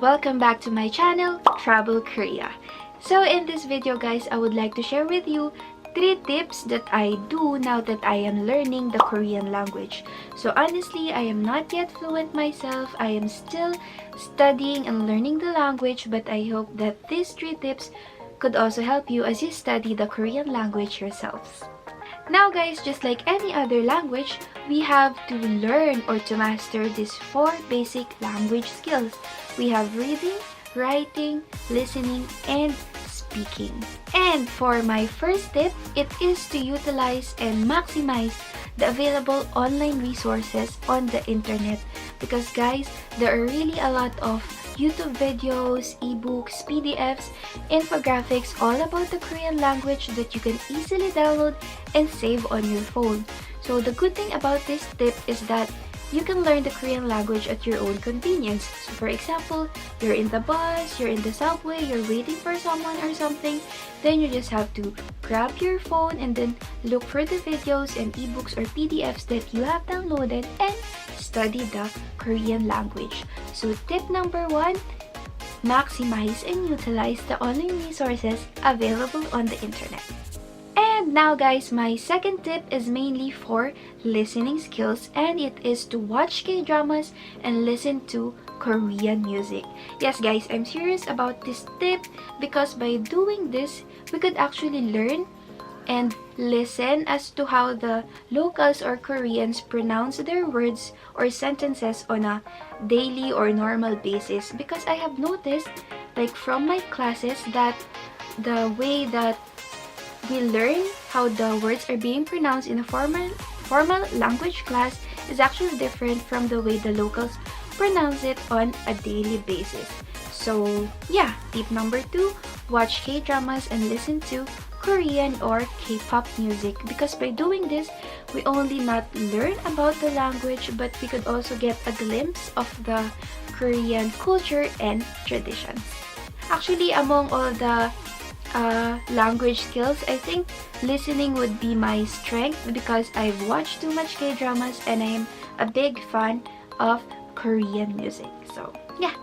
welcome back to my channel, Travel Korea. So in this video guys, I would like to share with you 3 tips that I do now that I am learning the Korean language. So honestly, I am not yet fluent myself. I am still studying and learning the language, but I hope that these 3 tips could also help you as you study the Korean language yourselves. Now guys, just like any other language, we have to learn or to master these 4 basic language skills. We have reading, writing, listening, and speaking. And for my first tip, it is to utilize and maximize the available online resources on the internet. Because guys, there are really a lot of YouTube videos, ebooks, PDFs, infographics all about the Korean language that you can easily download and save on your phone. So the good thing about this tip is that you can learn the Korean language at your own convenience. So for example, you're in the bus, you're in the subway, you're waiting for someone or something, then you just have to grab your phone and then look for the videos and ebooks or PDFs that you have downloaded and study the Korean language. So tip number 1, maximize and utilize the online resources available on the internet. And now guys, my second tip is mainly for listening skills, and it is to watch K-dramas and listen to Korean music. Yes guys, I'm serious about this tip because by doing this, we could actually learn and listen as to how the locals or Koreans pronounce their words or sentences on a daily or normal basis. Because I have noticed, like from my classes, that the way that we learn how the words are being pronounced in a formal language class is actually different from the way the locals pronounce it on a daily basis. So yeah, tip number 2, watch K-dramas and listen to Korean or K-pop music, because by doing this, we only not learn about the language, but we could also get a glimpse of the Korean culture and traditions. Actually, among all the language skills, I think listening would be my strength because I've watched too much K-dramas and I am a big fan of Korean music. So yeah.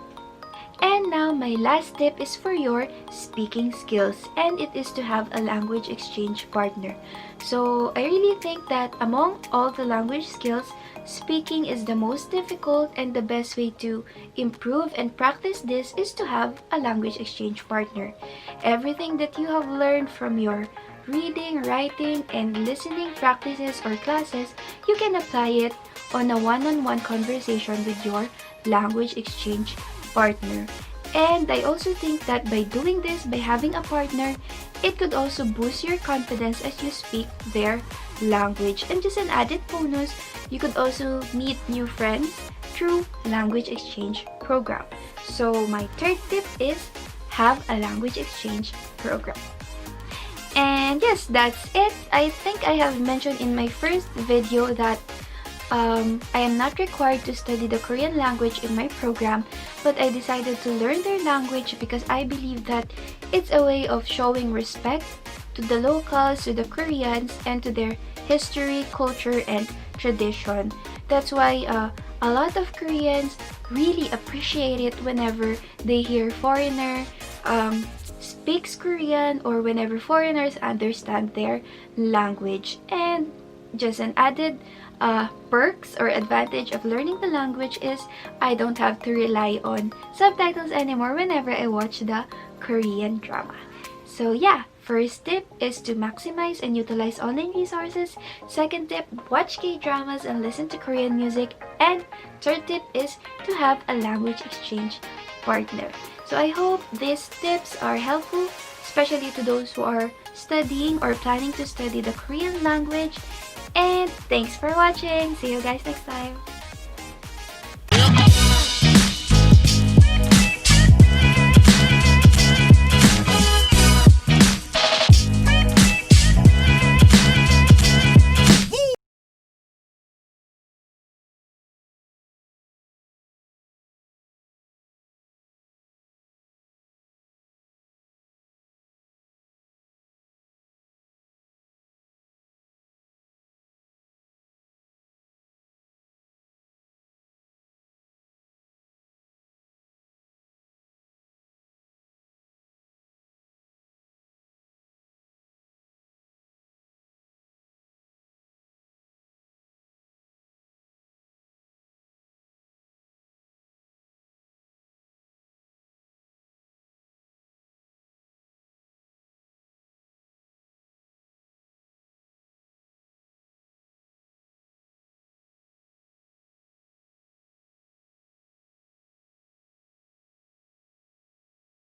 And now my last tip is for your speaking skills, and it is to have a language exchange partner. So I really think that among all the language skills, speaking is the most difficult, and the best way to improve and practice this is to have a language exchange partner. Everything that you have learned from your reading, writing, and listening practices or classes, you can apply it on a one-on-one conversation with your language exchange partner. And I also think that by doing this, by having a partner, it could also boost your confidence as you speak their language. And just an added bonus, you could also meet new friends through language exchange program. So my third tip is have a language exchange program. And yes, that's it. I think I have mentioned in my first video that I am not required to study the Korean language in my program, but I decided to learn their language because I believe that it's a way of showing respect to the locals, to the Koreans, and to their history, culture, and tradition. That's why a lot of Koreans really appreciate it whenever they hear foreigner speaks Korean, or whenever foreigners understand their language. And just an added perks or advantage of learning the language is I don't have to rely on subtitles anymore whenever I watch the Korean drama. So yeah, first tip is to maximize and utilize online resources. Second tip, watch K-dramas and listen to Korean music. And third tip is to have a language exchange partner. So I hope these tips are helpful, especially to those who are studying or planning to study the Korean language. And thanks for watching. See you guys next time.